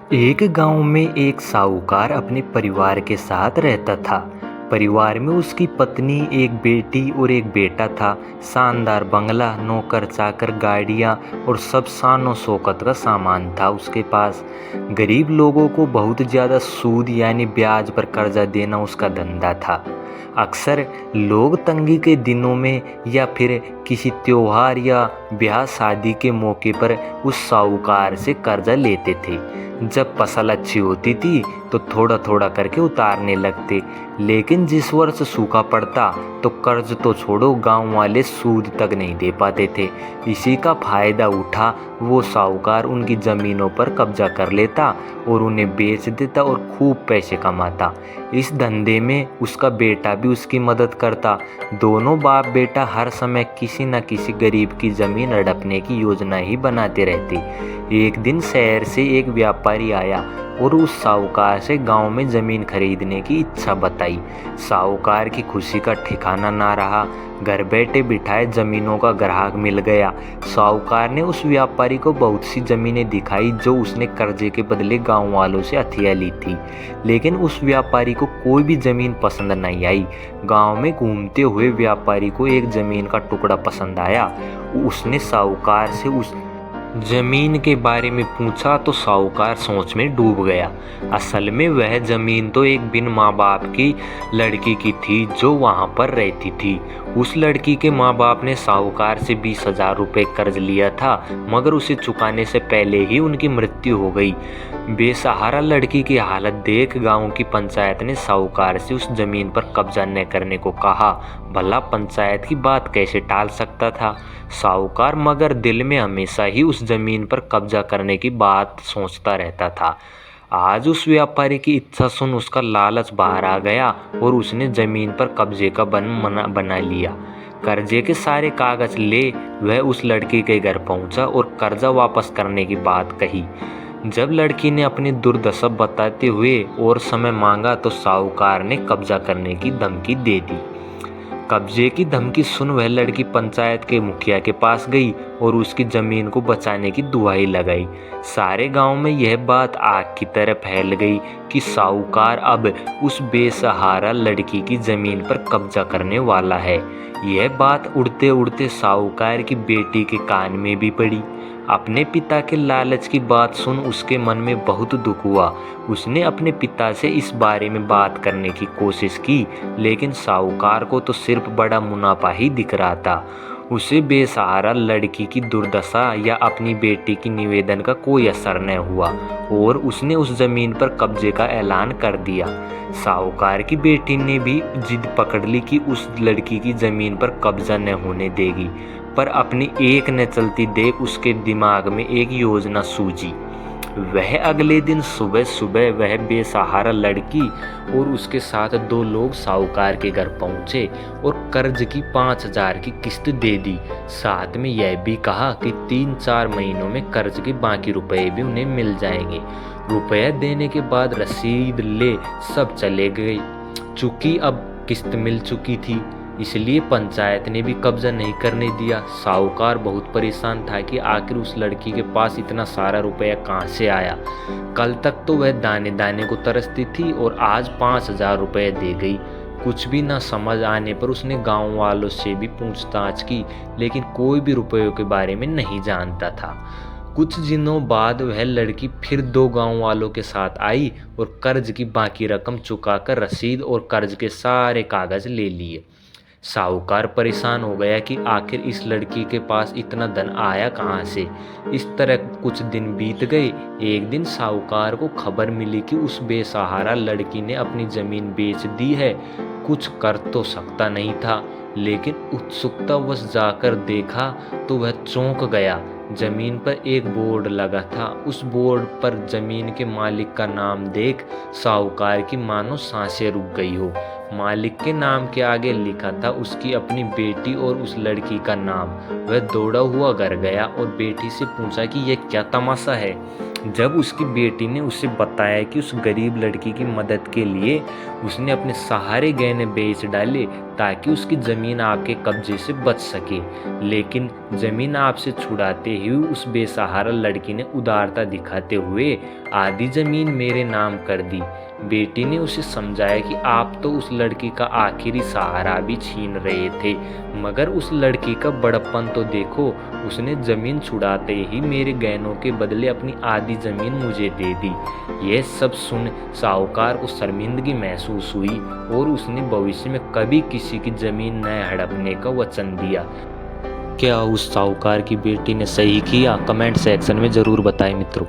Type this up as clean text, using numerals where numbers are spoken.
एक गांव में एक साहूकार अपने परिवार के साथ रहता था। परिवार में उसकी पत्नी, एक बेटी और एक बेटा था। शानदार बंगला, नौकर चाकर, गाड़ियां और सब शानो शौकत का सामान था उसके पास। गरीब लोगों को बहुत ज़्यादा सूद यानी ब्याज पर कर्जा देना उसका धंधा था। अक्सर लोग तंगी के दिनों में या फिर किसी त्योहार या ब्याह शादी के मौके पर उस साहूकार से कर्जा लेते थे। जब फसल अच्छी होती थी तो थोड़ा थोड़ा करके उतारने लगते, लेकिन जिस वर्ष सूखा पड़ता तो कर्ज तो छोड़ो, गांव वाले सूद तक नहीं दे पाते थे। इसी का फायदा उठा वो साहूकार उनकी जमीनों पर कब्जा कर लेता और उन्हें बेच देता और खूब पैसे कमाता। इस धंधे में उसका बेटा भी उसकी मदद करता। दोनों बाप बेटा हर समय किसी न किसी गरीब की जमीन हड़पने की योजना ही बनाते रहते। एक दिन शहर से एक व्यापारी आया और उस साहूकार से गांव में जमीन खरीदने की इच्छा बताई। साहूकार की खुशी का ठिकाना ना रहा। घर बैठे बिठाए जमीनों का ग्राहक मिल गया। साहूकार ने उस व्यापारी को बहुत सी जमीनें दिखाई जो उसने कर्जे के बदले गांव वालों से हथिया ली थी, लेकिन उस व्यापारी को कोई भी जमीन पसंद नहीं आई। गांव में घूमते हुए व्यापारी को एक जमीन का टुकड़ा पसंद आया। उसने साहूकार से उस जमीन के बारे में पूछा तो साहूकार सोच में डूब गया। असल में वह जमीन तो एक बिन माँ बाप की लड़की की थी जो वहां पर रहती थी। उस लड़की के माँ बाप ने साहूकार से 20,000 रुपये कर्ज लिया था, मगर उसे चुकाने से पहले ही उनकी मृत्यु हो गई। बेसहारा लड़की की हालत देख गांव की पंचायत ने साहूकार से उस जमीन पर कब्जा न करने को कहा। भला पंचायत की बात कैसे टाल सकता था साहूकार, मगर दिल में हमेशा ही उस जमीन पर कब्जा करने की बात सोचता रहता था। आज उस व्यापारी की इच्छा सुन उसका लालच बाहर आ गया और उसने जमीन पर कब्जे का बना लिया। कर्जे के सारे कागज ले वह उस लड़की के घर पहुंचा और कर्जा वापस करने की बात कही। जब लड़की ने अपनी दुर्दशा बताते हुए और समय मांगा तो साहूकार ने कब्जा करने की धमकी दे दी। कब्जे की धमकी सुन वह लड़की पंचायत के मुखिया के पास गई और उसकी जमीन को बचाने की दुहाई लगाई। सारे गांव में यह बात आग की तरह फैल गई कि साहूकार अब उस बेसहारा लड़की की जमीन पर कब्जा करने वाला है। यह बात उड़ते उड़ते साहूकार की बेटी के कान में भी पड़ी। अपने पिता के लालच की बात सुन उसके मन में बहुत दुख हुआ। उसने अपने पिता से इस बारे में बात करने की कोशिश की, लेकिन साहूकार को तो सिर्फ बड़ा मुनाफा ही दिख रहा था। उसे बेसहारा लड़की की दुर्दशा या अपनी बेटी की निवेदन का कोई असर न हुआ और उसने उस जमीन पर कब्जे का ऐलान कर दिया। साहूकार की बेटी ने भी जिद पकड़ ली कि उस लड़की की जमीन पर कब्जा न होने देगी, पर अपनी एक न चलती देख उसके दिमाग में एक योजना सूझी। वह अगले दिन सुबह सुबह वह बेसहारा लड़की और उसके साथ 2 लोग साहूकार के घर पहुंचे और कर्ज की 5,000 की किस्त दे दी। साथ में यह भी कहा कि 3-4 महीनों में कर्ज के बाकी रुपए भी उन्हें मिल जाएंगे। रुपया देने के बाद रसीद ले सब चले गए। चूंकि अब किस्त मिल चुकी थी इसलिए पंचायत ने भी कब्जा नहीं करने दिया। साहूकार बहुत परेशान था कि आखिर उस लड़की के पास इतना सारा रुपया कहाँ से आया। कल तक तो वह दाने दाने को तरसती थी और आज 5,000 रुपये दे गई। कुछ भी न समझ आने पर उसने गांव वालों से भी पूछताछ की, लेकिन कोई भी रुपयों के बारे में नहीं जानता था। कुछ दिनों बाद वह लड़की फिर 2 गांव वालों के साथ आई और कर्ज की बाकी रकम चुकाकर रसीद और कर्ज के सारे कागज ले लिए। साहूकार परेशान हो गया कि आखिर इस लड़की के पास इतना धन आया कहाँ से। इस तरह कुछ दिन बीत गए। एक दिन साहूकार को खबर मिली कि उस बेसहारा लड़की ने अपनी जमीन बेच दी है। कुछ कर तो सकता नहीं था, लेकिन उत्सुकतावश जाकर देखा तो वह चौंक गया। जमीन पर एक बोर्ड लगा था। उस बोर्ड पर जमीन के मालिक का नाम देख साहूकार की मानो सांसें रुक गई हो। मालिक के नाम के आगे लिखा था उसकी अपनी बेटी और उस लड़की का नाम। वह दौड़ा हुआ घर गया और बेटी से पूछा कि यह क्या तमाशा है। जब उसकी बेटी ने उसे बताया कि उस गरीब लड़की की मदद के लिए उसने अपने सारे गहने बेच डाले ताकि उसकी ज़मीन आपके कब्जे से बच सके, लेकिन ज़मीन आपसे छुड़ाते ही उस बेसहारा लड़की ने उदारता दिखाते हुए आधी ज़मीन मेरे नाम कर दी। बेटी ने उसे समझाया कि आप तो उस लड़की का आखिरी सहारा भी छीन रहे थे, मगर उस लड़की का बड़प्पन तो देखो, उसने ज़मीन छुड़ाते ही मेरे गहनों के बदले अपनी आधी ज़मीन मुझे दे दी। यह सब सुन साहूकार को शर्मिंदगी महसूस हुई और उसने भविष्य में कभी किसी की ज़मीन न हड़पने का वचन दिया। क्या उस साहूकार की बेटी ने सही किया? कमेंट सेक्शन में ज़रूर बताएं मित्रों।